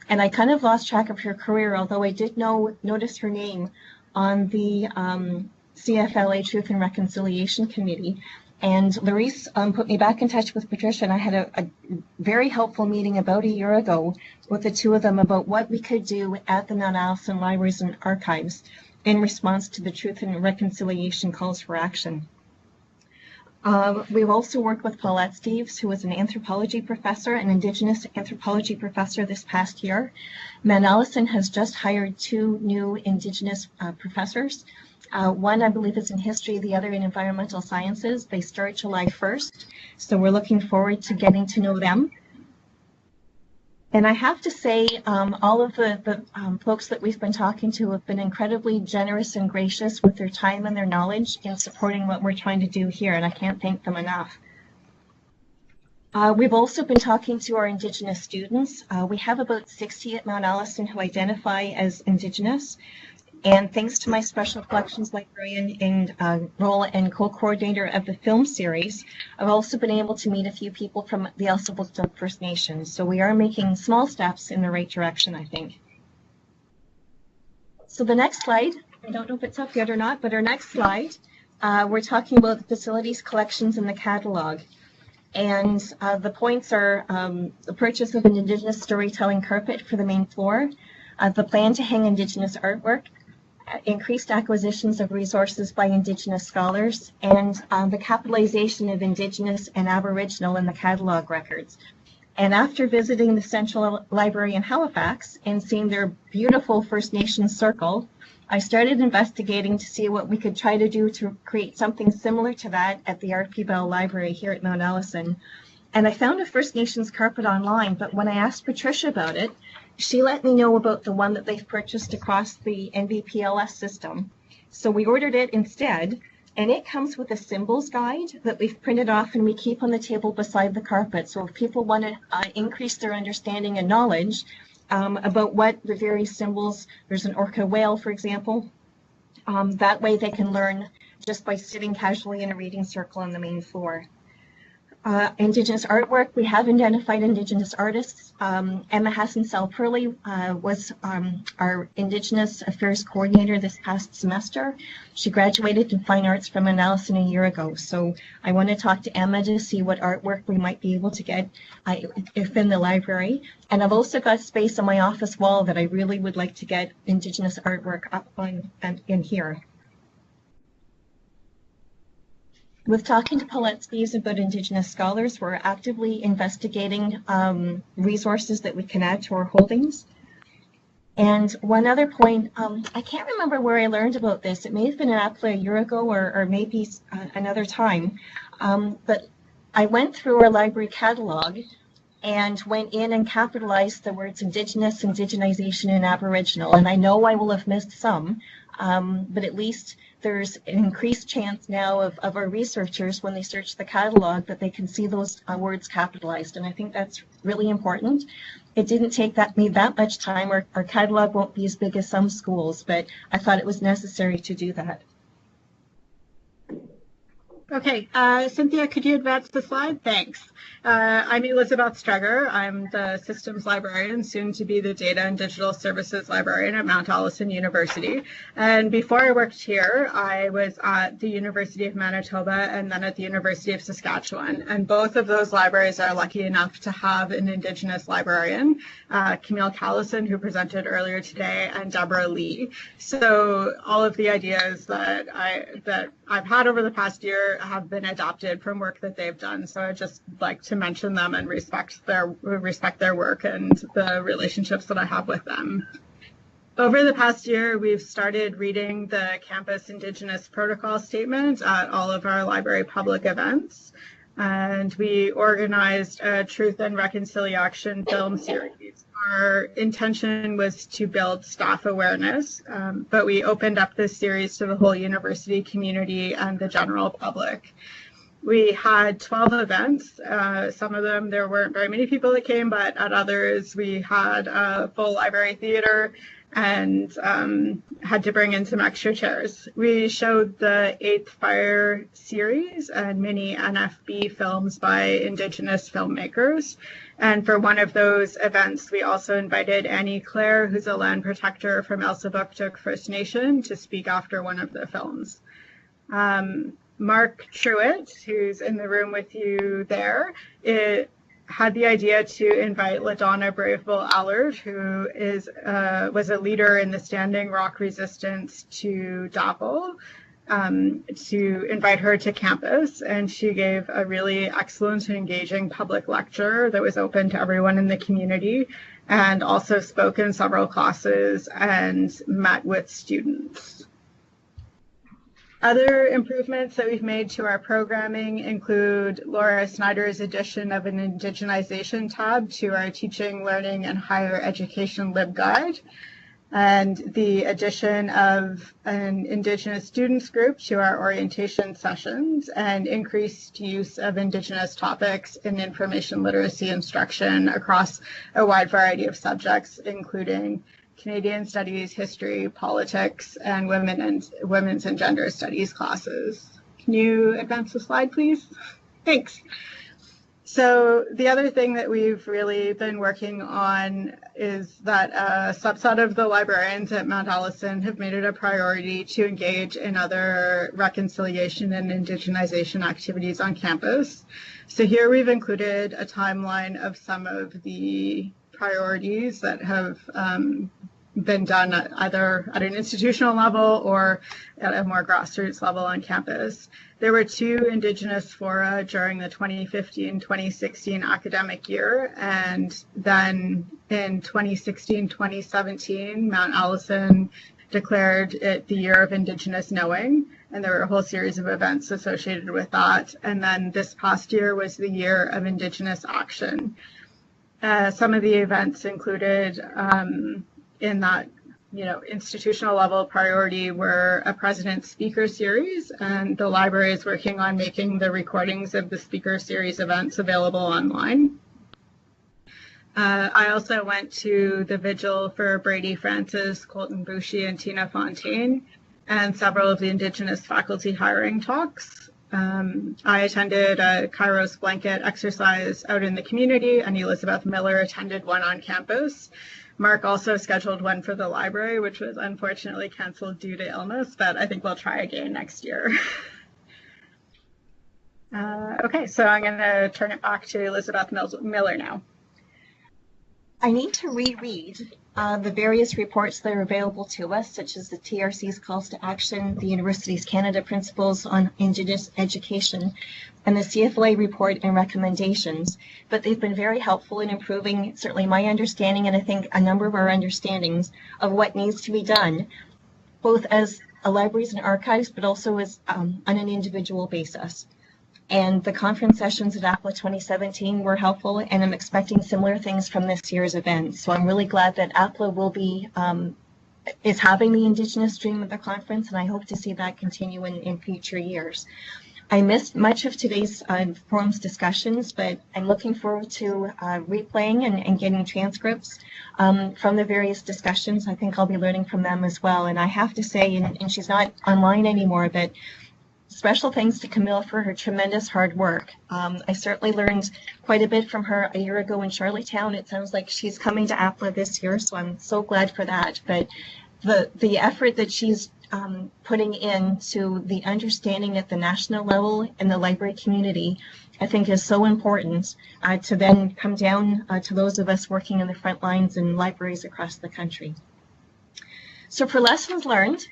And I kind of lost track of her career, although I did notice her name on the CFLA Truth and Reconciliation Committee. And Larisse put me back in touch with Patricia, and I had a very helpful meeting about a year ago with the two of them about what we could do at the Mount Allison Libraries and Archives in response to the Truth and Reconciliation calls for action. We've also worked with Paulette Steeves, who was an anthropology professor, an Indigenous anthropology professor this past year. Mount Allison has just hired 2 new Indigenous professors. One, I believe, is in history, the other in environmental sciences. They start July 1st, so we're looking forward to getting to know them. And I have to say, all of the folks that we've been talking to have been incredibly generous and gracious with their time and their knowledge in supporting what we're trying to do here, and I can't thank them enough. We've also been talking to our Indigenous students. We have about 60 at Mount Allison who identify as Indigenous. And thanks to my Special Collections Librarian and role and co-coordinator of the film series, I've also been able to meet a few people from the Elsipogtog First Nation. So we are making small steps in the right direction, I think. So the next slide, I don't know if it's up yet or not, but our next slide, we're talking about the facilities, collections, and the catalog. And the points are the purchase of an Indigenous storytelling carpet for the main floor, the plan to hang Indigenous artwork, increased acquisitions of resources by Indigenous scholars, and the capitalization of Indigenous and Aboriginal in the catalogue records. And after visiting the Central Library in Halifax and seeing their beautiful First Nations circle, I started investigating to see what we could try to do to create something similar to that at the R.P. Bell Library here at Mount Allison. And I found a First Nations carpet online, but when I asked Patricia about it, she let me know about the one that they've purchased across the NBPLS system. So we ordered it instead, and it comes with a symbols guide that we've printed off and we keep on the table beside the carpet. So if people want to increase their understanding and knowledge about what the various symbols, there's an orca whale, for example, that way they can learn just by sitting casually in a reading circle on the main floor. Indigenous artwork, we have identified Indigenous artists. Emma Hassan-Salperli was our Indigenous Affairs Coordinator this past semester. She graduated in Fine Arts from Mount Allison a year ago. So I want to talk to Emma to see what artwork we might be able to get if in the library. And I've also got space on my office wall that I really would like to get Indigenous artwork up on in here. with talking to Paulette Spies about Indigenous scholars, we're actively investigating resources that we can add to our holdings. And one other point, I can't remember where I learned about this. It may have been in APLA a year ago or maybe another time. But I went through our library catalog and went in and capitalized the words Indigenous, Indigenization, and Aboriginal. And I know I will have missed some, but at least there's an increased chance now of our researchers, when they search the catalog, that they can see those words capitalized. And I think that's really important. It didn't take me that much time. Our catalog won't be as big as some schools, but I thought it was necessary to do that. Okay, Cynthia, could you advance the slide? Thanks. I'm Elizabeth Stregger. I'm the systems librarian, soon to be the data and digital services librarian at Mount Allison University. And before I worked here, I was at the University of Manitoba and then at the University of Saskatchewan. And both of those libraries are lucky enough to have an Indigenous librarian, Camille Callison, who presented earlier today, and Deborah Lee. So all of the ideas that I've had over the past year have been adopted from work that they've done. So I'd just like to mention them and respect their work and the relationships that I have with them. Over the past year, we've started reading the Campus Indigenous Protocol Statement at all of our library public events. And we organized a Truth and Reconciliation film series. Our intention was to build staff awareness, but we opened up this series to the whole university community and the general public. We had 12 events. Some of them, there weren't very many people that came, but at others, we had a full library theater and had to bring in some extra chairs. We showed the 8th Fire series and many NFB films by Indigenous filmmakers. And for one of those events, we also invited Annie Claire, who's a land protector from Elsipogtog First Nation, to speak after one of the films. Marc Truitt, who's in the room with you there, had the idea to invite LaDonna Braveville Allard, who was a leader in the Standing Rock resistance to DAPL, to invite her to campus. And she gave a really excellent and engaging public lecture that was open to everyone in the community, and also spoke in several classes and met with students. Other improvements that we've made to our programming include Laura Snyder's addition of an Indigenization tab to our Teaching, Learning, and Higher Education LibGuide, and the addition of an Indigenous students group to our orientation sessions, and increased use of Indigenous topics in information literacy instruction across a wide variety of subjects, including Canadian Studies, History, Politics, and Women's and Gender Studies classes. Can you advance the slide, please? Thanks. So the other thing that we've really been working on is that a subset of the librarians at Mount Allison have made it a priority to engage in other reconciliation and indigenization activities on campus. So here we've included a timeline of some of the priorities that have been done either at an institutional level or at a more grassroots level on campus. There were 2 Indigenous fora during the 2015-2016 academic year, and then in 2016-2017, Mount Allison declared it the Year of Indigenous Knowing, and there were a whole series of events associated with that. And then this past year was the Year of Indigenous Action. Some of the events included in that institutional level priority were a President Speaker Series, and the library is working on making the recordings of the Speaker Series events available online. I also went to the vigil for Brady Francis, Colton Bouchy, and Tina Fontaine, and several of the Indigenous faculty hiring talks. I attended a Kairos blanket exercise out in the community, and Elizabeth Millar attended one on campus. Marc also scheduled one for the library, which was unfortunately canceled due to illness, but I think we'll try again next year. Okay, so I'm going to turn it back to Elizabeth Millar now. I need to reread the various reports that are available to us, such as the TRC's calls to action, the Universities Canada Principles on Indigenous Education, and the CFLA report and recommendations. But they've been very helpful in improving certainly my understanding, and I think a number of our understandings of what needs to be done, both as libraries and archives, but also as on an individual basis. And the conference sessions at APLA 2017 were helpful, and I'm expecting similar things from this year's event. So I'm really glad that APLA will be is having the Indigenous stream at the conference, and I hope to see that continue in future years. I missed much of today's forum's discussions, but I'm looking forward to replaying and getting transcripts from the various discussions. I think I'll be learning from them as well. And I have to say, and she's not online anymore, but special thanks to Camille for her tremendous hard work. I certainly learned quite a bit from her a year ago in Charlottetown. It sounds like she's coming to APLA this year, so I'm so glad for that. But the effort that she's putting into the understanding at the national level in the library community, I think is so important to then come down to those of us working in the front lines in libraries across the country. So for lessons learned,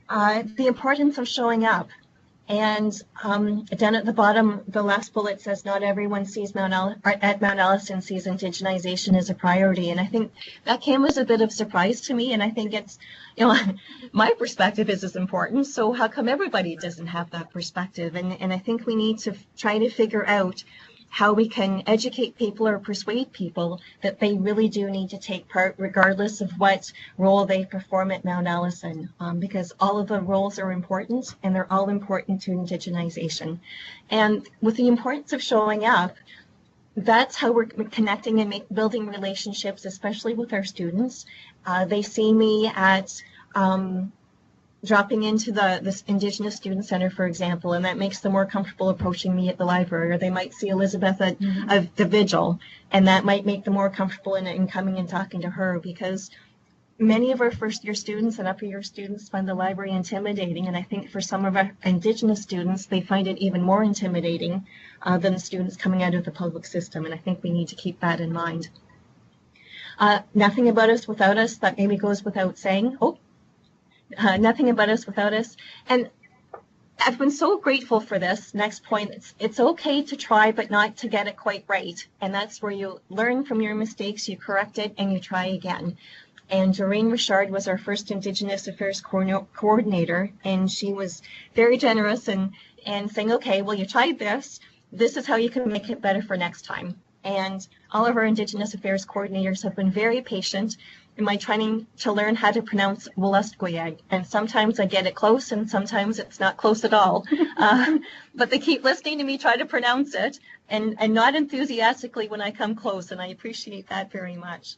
the importance of showing up. And down at the bottom, the last bullet says, not everyone sees at Mount Allison sees indigenization as a priority. And I think that came as a bit of surprise to me. And I think it's, my perspective is as important. So how come everybody doesn't have that perspective? And I think we need to try to figure out how we can educate people or persuade people that they really do need to take part regardless of what role they perform at Mount Allison, because all of the roles are important and they're all important to indigenization. And with the importance of showing up, that's how we're connecting and building relationships, especially with our students. They see me at dropping into this Indigenous Student Center, for example, and that makes them more comfortable approaching me at the library, or they might see Elizabeth at the vigil, and that might make them more comfortable in coming and talking to her, because many of our first-year students and upper-year students find the library intimidating, and I think for some of our Indigenous students, they find it even more intimidating than the students coming out of the public system, and I think we need to keep that in mind. Nothing about us without us, that maybe goes without saying. Nothing about us without us. And I've been so grateful for this next point. It's okay to try, but not to get it quite right. And that's where you learn from your mistakes, you correct it, and you try again. And Doreen Richard was our first Indigenous Affairs coordinator, and she was very generous and saying, okay, well, you tried this. This is how you can make it better for next time. And all of our Indigenous Affairs coordinators have been very patient in my training to learn how to pronounce Wolastoqiyag. And sometimes I get it close and sometimes it's not close at all. But they keep listening to me try to pronounce it and not enthusiastically when I come close, and I appreciate that very much.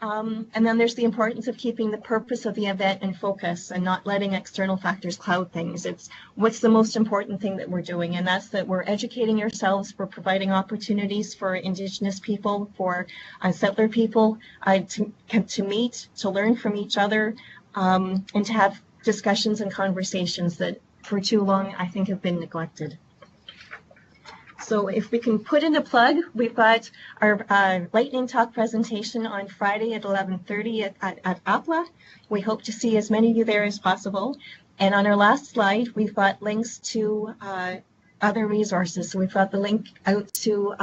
And then there's the importance of keeping the purpose of the event in focus and not letting external factors cloud things. It's what's the most important thing that we're doing, and that's that we're educating ourselves, we're providing opportunities for Indigenous people, for settler people to meet, to learn from each other, and to have discussions and conversations that for too long I think have been neglected. So if we can put in a plug, we've got our lightning talk presentation on Friday at 11:30 at APLA. We hope to see as many of you there as possible. And on our last slide, we've got links to other resources. So we've got the link out to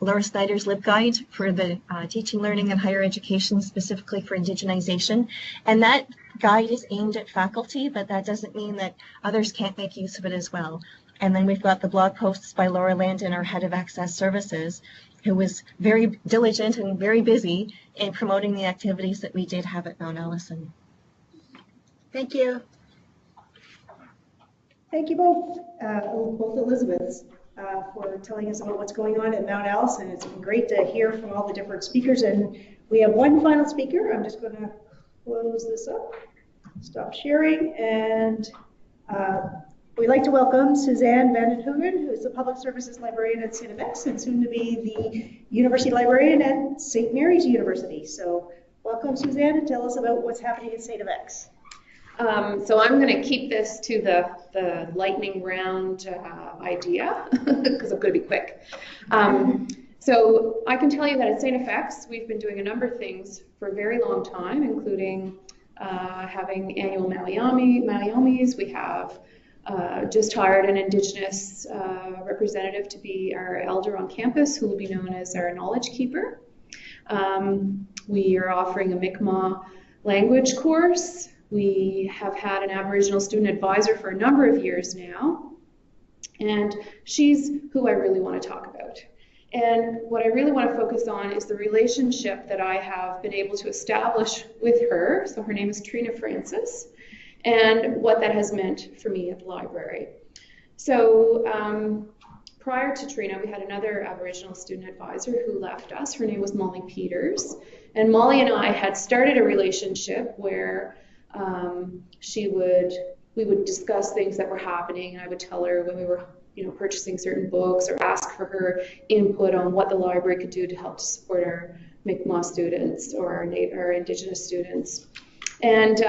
Laura Snyder's LibGuide for the teaching, learning, and higher education, specifically for indigenization. And that guide is aimed at faculty, but that doesn't mean that others can't make use of it as well. And then we've got the blog posts by Laura Landon, our head of access services, who was very diligent and very busy in promoting the activities that we did have at Mount Allison. Thank you. Thank you both, both Elizabeths, for telling us about what's going on at Mount Allison. It's been great to hear from all the different speakers, and we have one final speaker. I'm just going to close this up, stop sharing, and we'd like to welcome Suzanne van den Hoogen, who is the Public Services Librarian at St. FX and soon to be the University Librarian at St. Mary's University. So welcome, Suzanne, and tell us about what's happening at St. FX. So I'm going to keep this to the lightning round idea because I'm going to be quick. So I can tell you that at St. FX, we've been doing a number of things for a very long time, including having annual Maoyamis. We have just hired an Indigenous representative to be our elder on campus, who will be known as our knowledge keeper. We are offering a Mi'kmaq language course. We have had an Aboriginal student advisor for a number of years now, and she's who I really want to talk about. And what I really want to focus on is the relationship that I have been able to establish with her. So her name is Trina Francis, and what that has meant for me at the library. So prior to Trina, we had another Aboriginal student advisor who left us. Her name was Molly Peters. And Molly and I had started a relationship where we would discuss things that were happening, and I would tell her when we were purchasing certain books, or ask for her input on what the library could do to help to support our Mi'kmaq students or our Indigenous students. And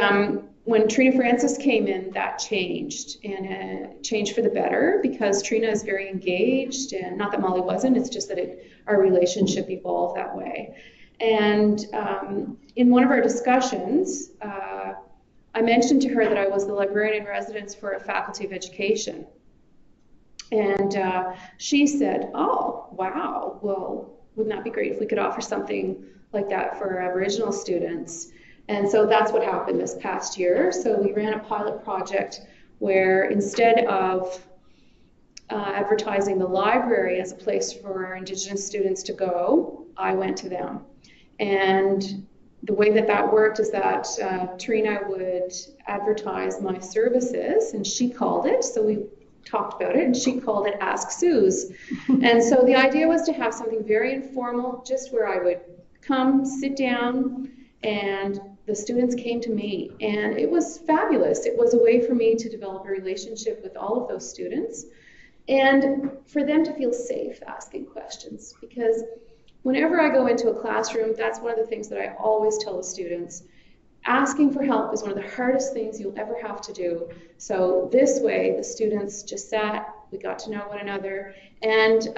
when Trina Francis came in, that changed, and changed for the better, because Trina is very engaged, and not that Molly wasn't, it's just that our relationship evolved that way. And in one of our discussions, I mentioned to her that I was the librarian in residence for a faculty of education. And she said, oh, wow, well, wouldn't that be great if we could offer something like that for our Aboriginal students? And so that's what happened this past year. So we ran a pilot project where, instead of advertising the library as a place for our Indigenous students to go, I went to them. And the way that worked is that Trina would advertise my services, and she called it, so we talked about it, and she called it Ask Suze. And so the idea was to have something very informal, just where I would come, sit down, and the students came to me. And it was fabulous. It was a way for me to develop a relationship with all of those students, and for them to feel safe asking questions. Because whenever I go into a classroom, that's one of the things that I always tell the students. Asking for help is one of the hardest things you'll ever have to do. So this way, the students just sat, we got to know one another, and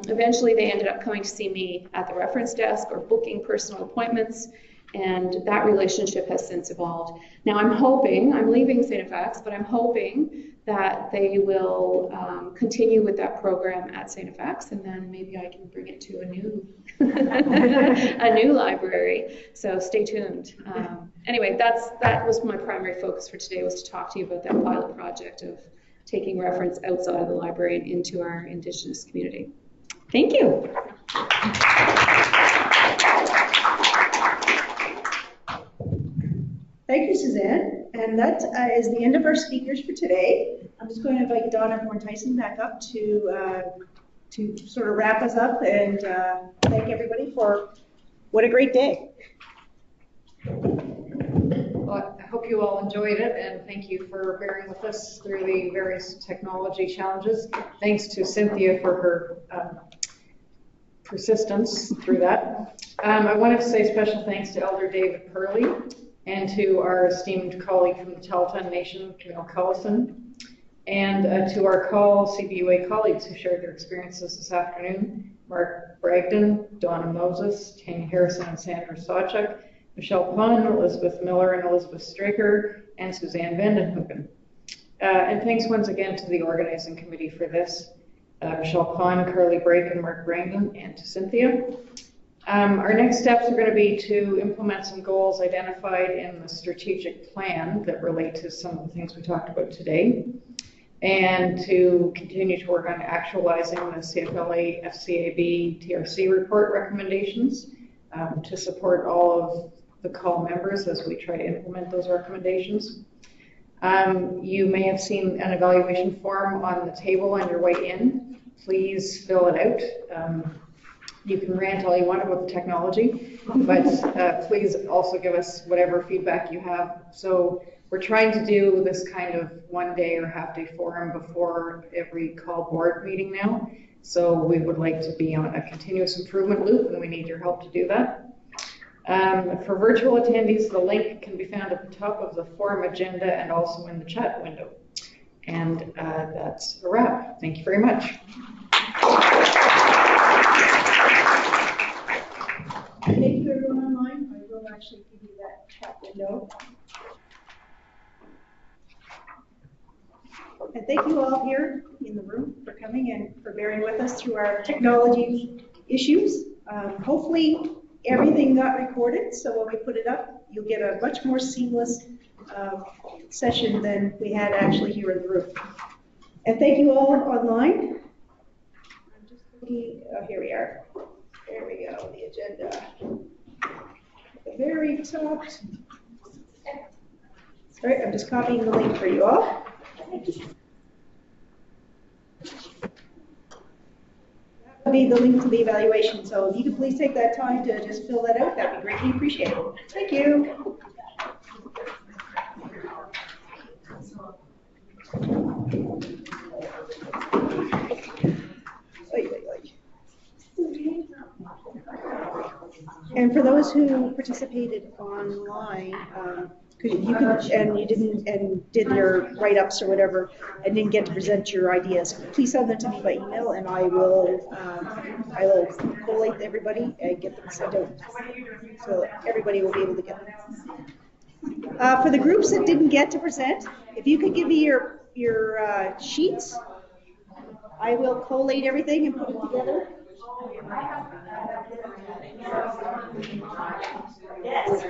eventually they ended up coming to see me at the reference desk or booking personal appointments, and that relationship has since evolved. Now I'm leaving St. FX, but I'm hoping that they will continue with that program at St. FX, and then maybe I can bring it to a new a new library. So stay tuned. Anyway, that was my primary focus for today, was to talk to you about that pilot project of taking reference outside of the library and into our Indigenous community. Thank you. Thank you, Suzanne. And that is the end of our speakers for today. I'm just going to invite Donna Horn-Tyson back up to sort of wrap us up, and thank everybody for what a great day. Well, I hope you all enjoyed it, and thank you for bearing with us through the various technology challenges. Thanks to Cynthia for her persistence through that. I wanted to say special thanks to Elder David Purley and to our esteemed colleague from the Tahltan Nation, Camille Collison, and to our CAUL CBUA colleagues who shared their experiences this afternoon: Marc Bragdon, Donna Moses, Tanja Harrison and Sandra Sawchuk, Michelle Paon, Elizabeth Millar and Elizabeth Stregger, and Suzanne Hoogen. And thanks once again to the organizing committee for this, Michelle Paon, Carly Brake, and Marc Bragdon, and to Cynthia. Our next steps are going to be to implement some goals identified in the strategic plan that relate to some of the things we talked about today, and to continue to work on actualizing the CFLA, FCAB, TRC report recommendations to support all of the CAUL members as we try to implement those recommendations. You may have seen an evaluation form on the table on your way in. Please fill it out. You can rant all you want about the technology, but please also give us whatever feedback you have. So we're trying to do this kind of one-day or half-day forum before every CAUL board meeting now. So we would like to be on a continuous improvement loop, and we need your help to do that. For virtual attendees, the link can be found at the top of the forum agenda and also in the chat window. And that's a wrap. Thank you very much. actually give you that chat window. And thank you all here in the room for coming and for bearing with us through our technology issues. Hopefully everything got recorded, so when we put it up, you'll get a much more seamless session than we had actually here in the room. And thank you all online. I'm just looking, oh, here we are. There we go, the agenda. At the very top. Sorry, I'm just copying the link for you all. That would be the link to the evaluation, so if you could please take that time to just fill that out, that'd be greatly appreciated. Thank you. And for those who participated online, you did your write-ups or whatever, and didn't get to present your ideas, please send them to me by email, and I will collate everybody and get them sent out, so everybody will be able to get them. For the groups that didn't get to present, if you could give me your sheets, I will collate everything and put it together. Yes.